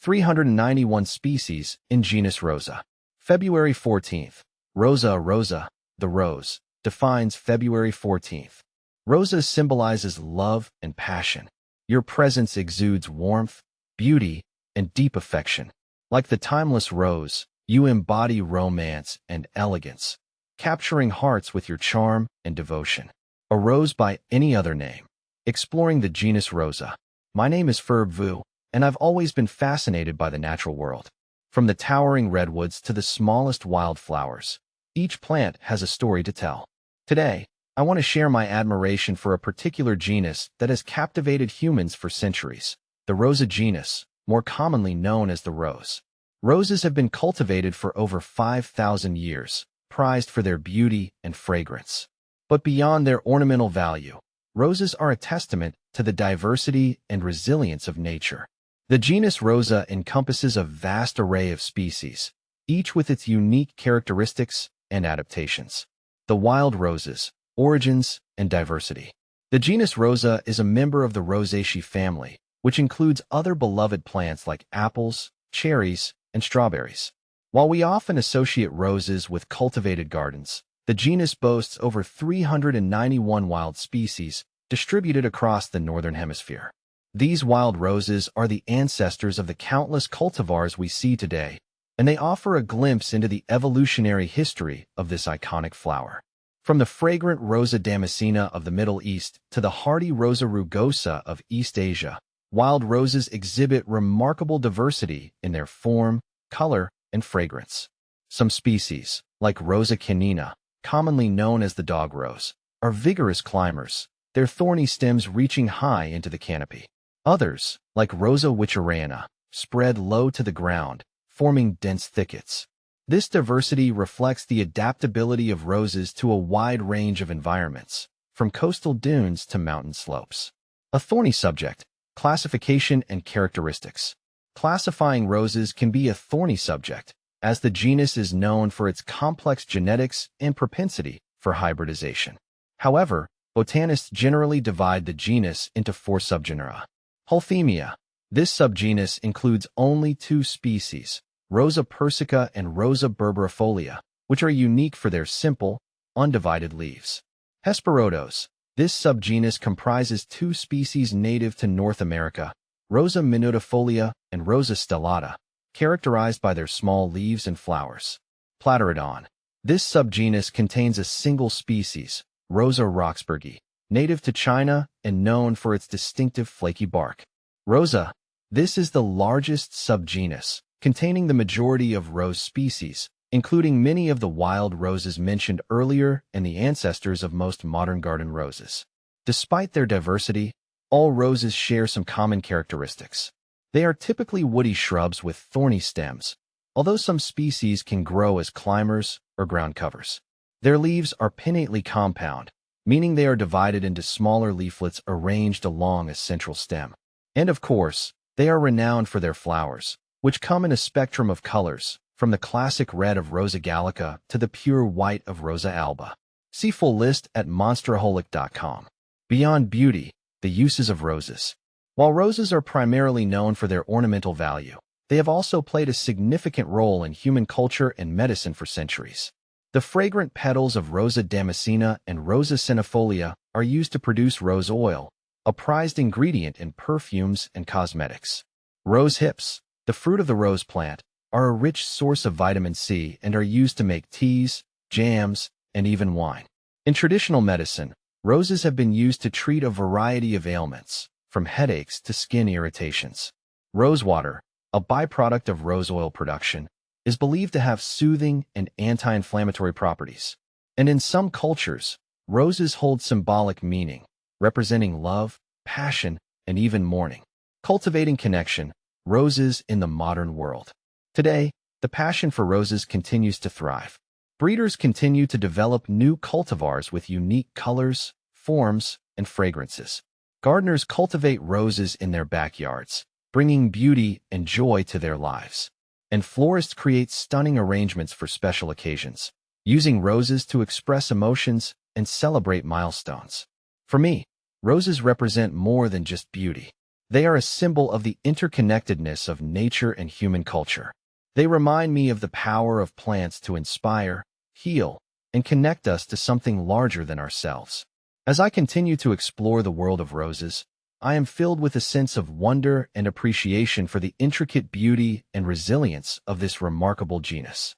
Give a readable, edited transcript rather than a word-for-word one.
391 species in genus Rosa. February 14th. Rosa, the rose, defines February 14th. Rosa symbolizes love and passion. Your presence exudes warmth, beauty, and deep affection. Like the timeless rose, you embody romance and elegance, capturing hearts with your charm and devotion. A rose by any other name. Exploring the genus Rosa. My name is Ferb Vu, and I've always been fascinated by the natural world. From the towering redwoods to the smallest wildflowers, each plant has a story to tell. Today, I want to share my admiration for a particular genus that has captivated humans for centuries, the Rosa genus, more commonly known as the rose. Roses have been cultivated for over 5,000 years, prized for their beauty and fragrance. But beyond their ornamental value, roses are a testament to the diversity and resilience of nature. The genus Rosa encompasses a vast array of species, each with its unique characteristics and adaptations. The wild roses, origins, and diversity. The genus Rosa is a member of the Rosaceae family, which includes other beloved plants like apples, cherries, and strawberries. While we often associate roses with cultivated gardens, the genus boasts over 391 wild species distributed across the northern hemisphere. These wild roses are the ancestors of the countless cultivars we see today, and they offer a glimpse into the evolutionary history of this iconic flower. From the fragrant Rosa damascena of the Middle East to the hardy Rosa rugosa of East Asia, wild roses exhibit remarkable diversity in their form, color, and fragrance. Some species, like Rosa canina, commonly known as the dog rose, are vigorous climbers, their thorny stems reaching high into the canopy. Others, like Rosa wicheriana, spread low to the ground, forming dense thickets. This diversity reflects the adaptability of roses to a wide range of environments, from coastal dunes to mountain slopes. A thorny subject, classification and characteristics. Classifying roses can be a thorny subject, as the genus is known for its complex genetics and propensity for hybridization. However, botanists generally divide the genus into 4 subgenera. Hulthemia. This subgenus includes only 2 species, Rosa persica and Rosa berberifolia, which are unique for their simple, undivided leaves. Hesperodos. This subgenus comprises 2 species native to North America, Rosa minutifolia and Rosa stellata, characterized by their small leaves and flowers. Platyrodon. This subgenus contains a single species, Rosa roxburghi, native to China and known for its distinctive flaky bark. Rosa. This is the largest subgenus, containing the majority of rose species, including many of the wild roses mentioned earlier and the ancestors of most modern garden roses. Despite their diversity, all roses share some common characteristics. They are typically woody shrubs with thorny stems, although some species can grow as climbers or ground covers. Their leaves are pinnately compound, meaning they are divided into smaller leaflets arranged along a central stem. And of course, they are renowned for their flowers, which come in a spectrum of colors, from the classic red of Rosa gallica to the pure white of Rosa alba. See full list at monsteraholic.com. Beyond beauty, the uses of roses. While roses are primarily known for their ornamental value, they have also played a significant role in human culture and medicine for centuries. The fragrant petals of Rosa damascena and Rosa cenifolia are used to produce rose oil, a prized ingredient in perfumes and cosmetics. Rose hips, the fruit of the rose plant, are a rich source of vitamin C and are used to make teas, jams, and even wine. In traditional medicine, roses have been used to treat a variety of ailments, from headaches to skin irritations. Rosewater, a byproduct of rose oil production, is believed to have soothing and anti-inflammatory properties. And in some cultures, roses hold symbolic meaning, representing love, passion, and even mourning. Cultivating connection, roses in the modern world. Today, the passion for roses continues to thrive. Breeders continue to develop new cultivars with unique colors, forms, and fragrances. Gardeners cultivate roses in their backyards, bringing beauty and joy to their lives. And florists create stunning arrangements for special occasions, using roses to express emotions and celebrate milestones. For me, roses represent more than just beauty. They are a symbol of the interconnectedness of nature and human culture. They remind me of the power of plants to inspire, heal, and connect us to something larger than ourselves. As I continue to explore the world of roses, I am filled with a sense of wonder and appreciation for the intricate beauty and resilience of this remarkable genus.